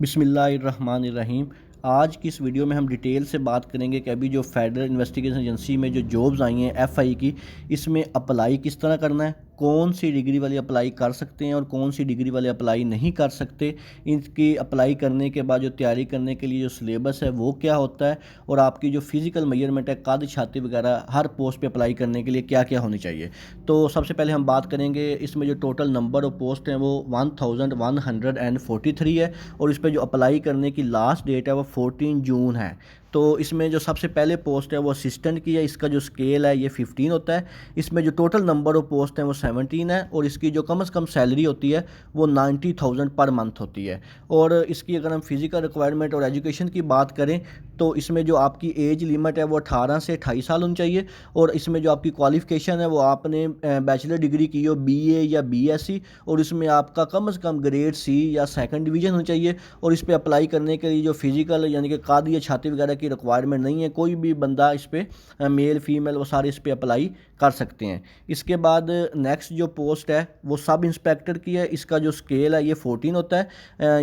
बिस्मिल्लाहिर्रहमानिर्रहीम। आज की इस वीडियो में हम डिटेल से बात करेंगे कि अभी जो फेडरल इन्वेस्टिगेशन एजेंसी में जो जॉब्स आई हैं एफआई की, इसमें अप्लाई किस तरह करना है, कौन सी डिग्री वाले अप्लाई कर सकते हैं और कौन सी डिग्री वाले अप्लाई नहीं कर सकते, इनकी अप्लाई करने के बाद जो तैयारी करने के लिए जो सिलेबस है वो क्या होता है, और आपकी जो फिज़िकल मेजरमेंट है, कद, छाती वगैरह हर पोस्ट पे अप्लाई करने के लिए क्या क्या होनी चाहिए। तो सबसे पहले हम बात करेंगे, इसमें जो टोटल नंबर ऑफ पोस्ट हैं वो 1143 है, और इस पर जो अप्लाई करने की लास्ट डेट है वो 14 जून है। तो इसमें जो सबसे पहले पोस्ट है वो असिस्टेंट की है, इसका जो स्केल है ये 15 होता है। इसमें जो टोटल नंबर ऑफ पोस्ट हैं वो 17 है, और इसकी जो कम से कम सैलरी होती है वो 90,000 पर मंथ होती है। और इसकी अगर हम फिज़िकल रिक्वायरमेंट और एजुकेशन की बात करें तो इसमें जो आपकी एज लिमिट है वो 18 से 28 साल होनी चाहिए, और इसमें जो आपकी क्वालिफ़िकेशन है वो आपने बैचलर डिग्री की हो, बीए या बीएससी, और इसमें आपका कम से कम ग्रेड सी या सेकंड डिवीज़न होनी चाहिए। और इस पे अप्लाई करने के लिए जो फिज़िकल यानी कि कद या छाती वगैरह की रिक्वायरमेंट नहीं है, कोई भी बंदा इस पर मेल फीमेल वो सारे इस पर अप्लाई कर सकते हैं। इसके बाद नेक्स्ट जो पोस्ट है वो सब इंस्पेक्टर की है, इसका जो स्केल है ये 14 होता है।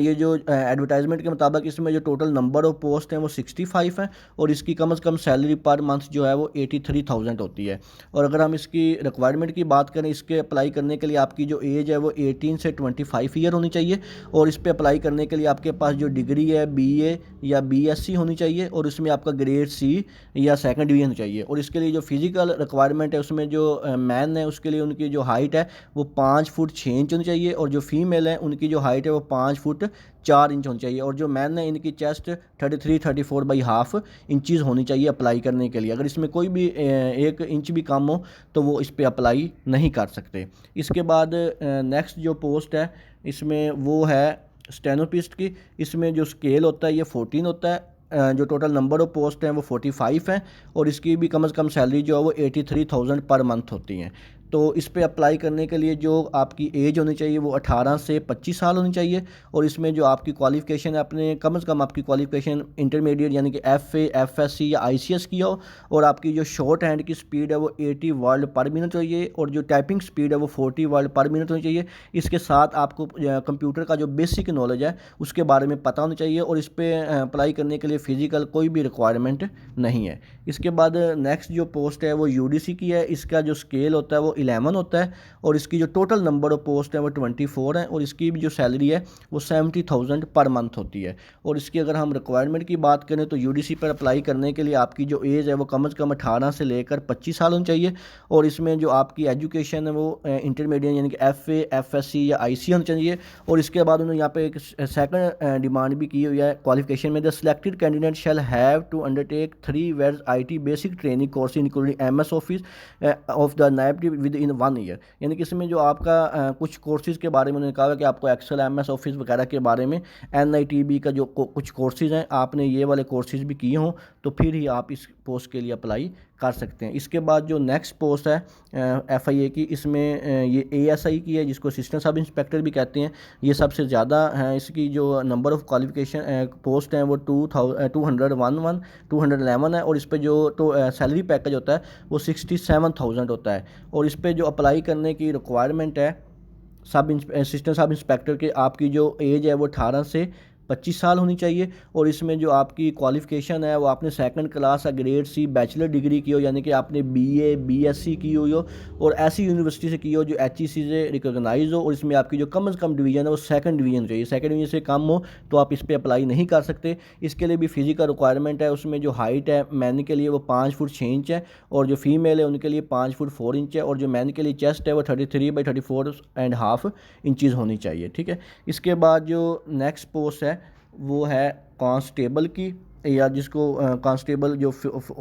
ये जो एडवर्टाइजमेंट के मुताबिक इसमें जो टोटल नंबर ऑफ पोस्ट हैं वो 65 है, और इसकी कम से कम सैलरी पर मंथ जो है वो 83,000 होती है। और अगर हम इसकी रिक्वायरमेंट की बात करें, इसके अप्लाई करने के लिए आपकी जो एज है वो 18 से 25 ईयर होनी चाहिए, और इस पर अप्लाई करने के लिए आपके पास जो डिग्री है बीए या बीएससी होनी चाहिए, और इसमें आपका ग्रेड सी या सेकंड डिवीजन चाहिए। और इसके लिए जो फिजिकल रिक्वायरमेंट है उसमें जो मैन है उसके लिए उनकी जो हाइट है वो 5 फुट 6 इंच होनी चाहिए, और जो फीमेल है उनकी जो हाइट है वो 5 फुट 4 इंच होनी चाहिए, और जो मैन है इनकी चेस्ट 33-34/2 इंचज़ होनी चाहिए अप्लाई करने के लिए। अगर इसमें कोई भी 1 इंच भी कम हो तो वो इस पर अप्लाई नहीं कर सकते। इसके बाद नेक्स्ट जो पोस्ट है इसमें वो है स्टेनोपिस्ट की। इसमें जो स्केल होता है ये 14 होता है। जो टोटल नंबर ऑफ पोस्ट हैं वो 45 हैं, और इसकी भी कम से कम सैलरी जो है वो 83,000 पर मंथ होती हैं। तो इस पे अप्लाई करने के लिए जो आपकी एज होनी चाहिए वो 18 से 25 साल होनी चाहिए, और इसमें जो आपकी क्वालिफ़िकेशन है अपने कम से कम आपकी क्वालिफ़िकेशन इंटरमीडिएट यानी कि एफए, एफएससी या आईसीएस की हो, और आपकी जो शॉर्ट हैंड की स्पीड है वो 80 वर्ड पर मिनट चाहिए, और जो टाइपिंग स्पीड है वो 40 वर्ड पर मिनट होनी चाहिए। इसके साथ आपको कंप्यूटर का जो बेसिक नॉलेज है उसके बारे में पता होना चाहिए, और इस पर अप्लाई करने के लिए फ़िज़िकल कोई भी रिक्वायरमेंट नहीं है। इसके बाद नेक्स्ट जो पोस्ट है वो यूडीसी की है, इसका जो स्केल होता है वो 11 होता है, और इसकी जो टोटल नंबर ऑफ पोस्ट है वो 24 है, और इसकी भी जो सैलरी है वो 70,000 पर मंथ होती है। और इसकी अगर हम रिक्वायरमेंट की बात करें तो यूडीसी पर अप्लाई करने के लिए आपकी जो एज है वो कम से कम 18 से लेकर 25 साल होनी चाहिए, और इसमें जो आपकी एजुकेशन है वो इंटरमीडिएट यानी कि एफए, एफएससी या आईसी होनी चाहिए। और इसके बाद उन्होंने यहाँ पे एक सेकंड डिमांड भी की हुई है क्वालिफिकेशन में, the selected candidate shall have to undertake 3 years IT basic training course including MS Office of the नाइब विद इन 1 ईयर। यानी कि इसमें जो आपका कुछ कोर्सेज़ के बारे में उन्होंने कहा है कि आपको एक्सेल, एमएस ऑफिस वगैरह के बारे में, एनआईटीबी का जो कुछ कोर्सेज़ हैं आपने ये वाले कोर्सेज़ भी किए हों तो फिर ही आप इस पोस्ट के लिए अप्लाई कर सकते हैं। इसके बाद जो नेक्स्ट पोस्ट है एफआईए की, इसमें ये एएसआई की है जिसको असिस्टेंट सब इंस्पेक्टर भी कहते हैं। ये सबसे ज़्यादा है, इसकी जो नंबर ऑफ़ क्वालिफिकेशन पोस्ट हैं वो 211 है, और इस पर जो तो सैलरी पैकेज होता है वो 67,000 होता है। और इस पर जो अप्लाई करने की रिक्वायरमेंट है असिस्टेंट सब इंस्पेक्टर के, आपकी जो एज है वो 18 से 25 साल होनी चाहिए, और इसमें जो आपकी क्वालिफ़िकेशन है वो आपने सेकंड क्लास या ग्रेड सी बैचलर डिग्री की हो, यानी कि आपने बीए, बीएससी की हुई हो, और ऐसी यूनिवर्सिटी से की हो जो एचईसी से रिकॉग्नाइज हो, और इसमें आपकी जो कम से कम डिवीज़न है वो सेकंड डिवीज़न चाहिए। सेकंड डिवीज़न से कम हो तो आप इस पर अप्लाई नहीं कर सकते। इसके लिए भी फिजिकल रिक्वायरमेंट है, उसमें जो हाइट है मैन के लिए वो 5 फुट 6 इंच है, और जो फीमेल है उनके लिए 5 फुट 4 इंच है, और जो मैन के लिए चेस्ट है वो 33/34.5 इंचज़ होनी चाहिए। ठीक है। इसके बाद जो नेक्स्ट पोस्ट है वो है कांस्टेबल की, या जिसको कांस्टेबल जो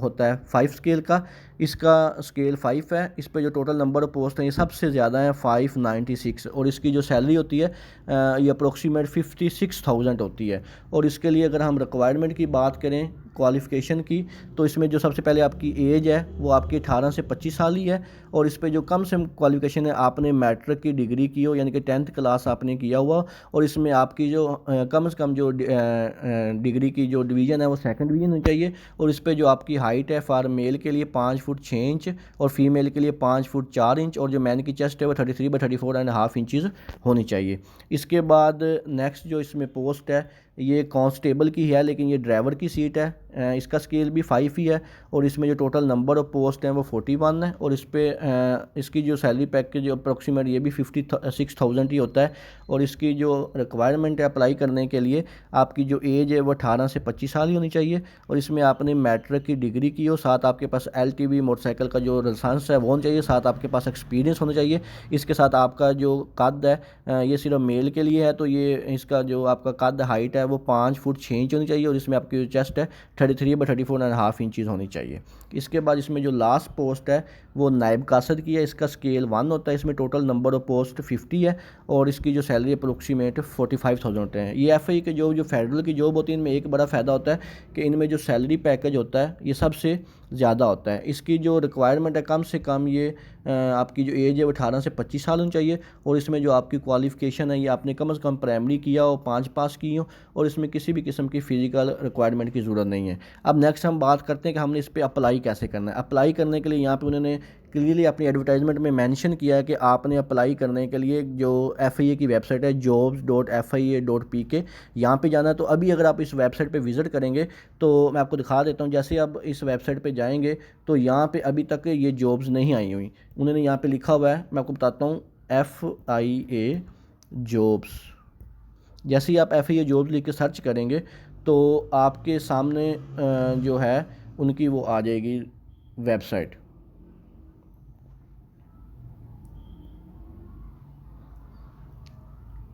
होता है 5 स्केल का, इसका स्केल 5 है। इस पे जो टोटल नंबर ऑफ पोस्ट हैं ये सबसे ज़्यादा है 596, और इसकी जो सैलरी होती है ये अप्रोक्सीमेट 56,000 होती है। और इसके लिए अगर हम रिक्वायरमेंट की बात करें क्वालिफ़िकेशन की, तो इसमें जो सबसे पहले आपकी एज है वो आपकी 18 से 25 साल ही है, और इस पे जो कम से कम क्वालिफ़िकेशन है आपने मैट्रिक की डिग्री की हो, यानी कि 10th क्लास आपने किया हुआ, और इसमें आपकी जो कम से कम जो डिग्री की जो डिवीज़न है वो सेकंड डिवीज़न होनी चाहिए, और इस पे जो आपकी हाइट है फॉर मेल के लिए 5 फुट 6 इंच और फीमेल के लिए 5 फुट 4 इंच, और जो मैन की चेस्ट है वो 33 by 34.5 इंचज़ होनी चाहिए। इसके बाद नेक्स्ट जो इसमें पोस्ट है ये कांस्टेबल की है, लेकिन ये ड्राइवर की सीट है। इसका स्केल भी 5 ही है, और इसमें जो टोटल नंबर ऑफ पोस्ट हैं वो 41 है, और इस पर इसकी जो सैलरी पैकेज अप्रोक्सीमेट ये भी 56,000 ही होता है। और इसकी जो रिक्वायरमेंट है अप्लाई करने के लिए, आपकी जो एज है वो 18 से 25 साल ही होनी चाहिए, और इसमें आपने मैट्रिक की डिग्री की हो, साथ आपके पास LTV मोटरसाइकिल का जो लाइसेंस है वो होना चाहिए, साथ आपके पास एक्सपीरियंस होना चाहिए। इसके साथ आपका जो कद है ये सिर्फ मेल के लिए है, तो ये इसका जो आपका कद हाइट है वो 5 फुट 6 इंच होनी चाहिए, और इसमें आपकी जो चेस्ट है 33 by 34.5 इंचज़ होनी चाहिए। इसके बाद इसमें जो लास्ट पोस्ट है वो नायब कासद की है। इसका स्केल 1 होता है, इसमें टोटल नंबर ऑफ पोस्ट 50 है, और इसकी जो सैलरी अप्रोक्सीमेट 45,000 होते हैं। ये FIA के जो फेडरल की जॉब होती है इनमें एक बड़ा फ़ायदा होता है कि इनमें जो सैलरी पैकेज होता है ये सबसे ज़्यादा होता है। इसकी जो रिक्वायरमेंट है कम से कम ये आपकी जो एज है वो 18 से 25 साल होनी चाहिए, और इसमें जो आपकी क्वालिफ़िकेशन है ये आपने कम से कम प्राइमरी किया हो, 5 पास की हो, और इसमें किसी भी किस्म की फ़िज़िकल रिक्वायरमेंट की ज़रूरत नहीं है। अब नेक्स्ट हम बात करते हैं कि हमने इस पर अप्लाई कैसे करना है। अप्लाई करने के लिए यहाँ पे उन्होंने क्लियरली अपनी एडवर्टाइजमेंट में मेंशन किया है कि आपने अप्लाई करने के लिए जो FIA की वेबसाइट है jobs.fia.pk, यहाँ पे जाना है। तो अभी अगर आप इस वेबसाइट पे विज़िट करेंगे तो मैं आपको दिखा देता हूँ। जैसे आप इस वेबसाइट पे जाएंगे तो यहाँ पे अभी तक ये जॉब्स नहीं आई हुई। उन्होंने यहाँ पे लिखा हुआ है, मैं आपको बताता हूँ, FIA जॉब्स। जैसे ही आप FIA जॉब्स लिख के सर्च करेंगे तो आपके सामने जो है उनकी वो आ जाएगी वेबसाइट।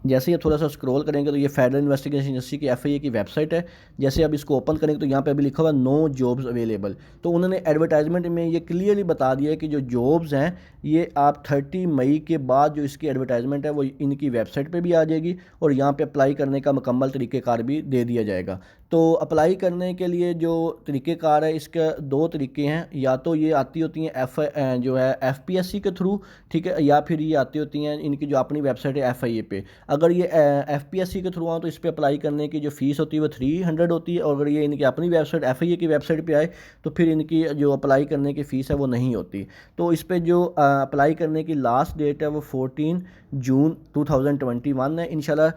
जैसे ही आप थोड़ा सा स्क्रॉल करेंगे तो ये फेडरल इन्वेस्टिगेशन एजेंसी की FIA की वेबसाइट है। जैसे आप इसको ओपन करेंगे तो यहाँ पे अभी लिखा हुआ है नो जॉब्स अवेलेबल। तो उन्होंने एडवर्टाइजमेंट में ये क्लियरली बता दिया है कि जो जॉब्स हैं ये आप 30 मई के बाद जो इसकी एडवर्टाइजमेंट है वो इनकी वेबसाइट पे भी आ जाएगी, और यहाँ पे अप्लाई करने का मुकम्मल तरीक़ेकार भी दे दिया जाएगा। तो अप्लाई करने के लिए जो तरीक़ेकार है इसका 2 तरीके हैं, या तो ये आती होती हैं जो है FPSC के थ्रू, ठीक है, या फिर ये आती होती हैं इनकी जो अपनी वेबसाइट है FIA पे। अगर ये FPSC के थ्रू आए तो इस पर अप्लाई करने की जो फ़ीस होती है वो 300 होती है, और अगर ये इनकी अपनी वेबसाइट FIA की वेबसाइट पे आए तो फिर इनकी जो अप्लाई करने की फ़ीस है वो नहीं होती। तो इस पर जो अप्लाई करने की लास्ट डेट है वो 14 जून 2021 है। इंशाल्लाह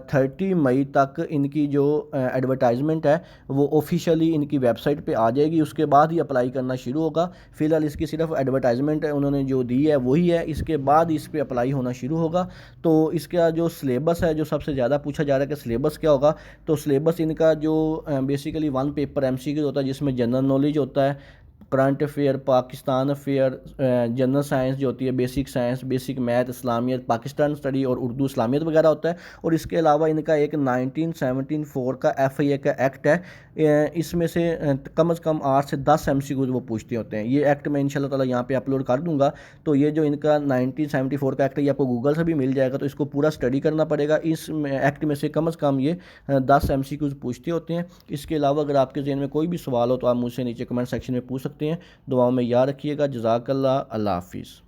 30 मई तक इनकी जो एडवर्टाइजमेंट है वो ऑफिशियली इनकी वेबसाइट पे आ जाएगी, उसके बाद ही अप्लाई करना शुरू होगा। फ़िलहाल इसकी सिर्फ एडवर्टाइजमेंट है उन्होंने जो दी है वही है, इसके बाद इस पर अप्लाई होना शुरू होगा। तो इसका जो सिलेबस है, जो सबसे ज़्यादा पूछा जा रहा है कि सिलेबस क्या होगा, तो सिलेबस इनका जो बेसिकली 1 पेपर MCQ होता है जिसमें जनरल नॉलेज होता है, current affair, Pakistan affair, general science जो होती है, बेसिक साइंस, बेसिक मैथ, इस्लामियत, पाकिस्तान स्टडी और उर्दू इस्लामियत वगैरह होता है। और इसके अलावा इनका एक 1974 का FIA का एक्ट है, इसमें से कम से कम 8 से 10 MCQs वो पूछते होते हैं। ये एक्ट मैं इंशाल्लाह ताला यहाँ पे अपलोड कर दूँगा। तो ये जो इनका 1974 का एक्ट है ये आपको गूगल से भी मिल जाएगा, तो इसको पूरा स्टडी करना पड़ेगा। इस एक्ट में से कम ये 10 MCQs पूछते होते हैं। इसके अलावा अगर आपके ज़हन में कोई भी सवाल हो तो आप मुझसे नीचे कमेंट सेक्शन में पूछ सकते हैं। दुआओं में याद रखिएगा। जज़ाकल्लाह। अल्लाह हाफ़िज़।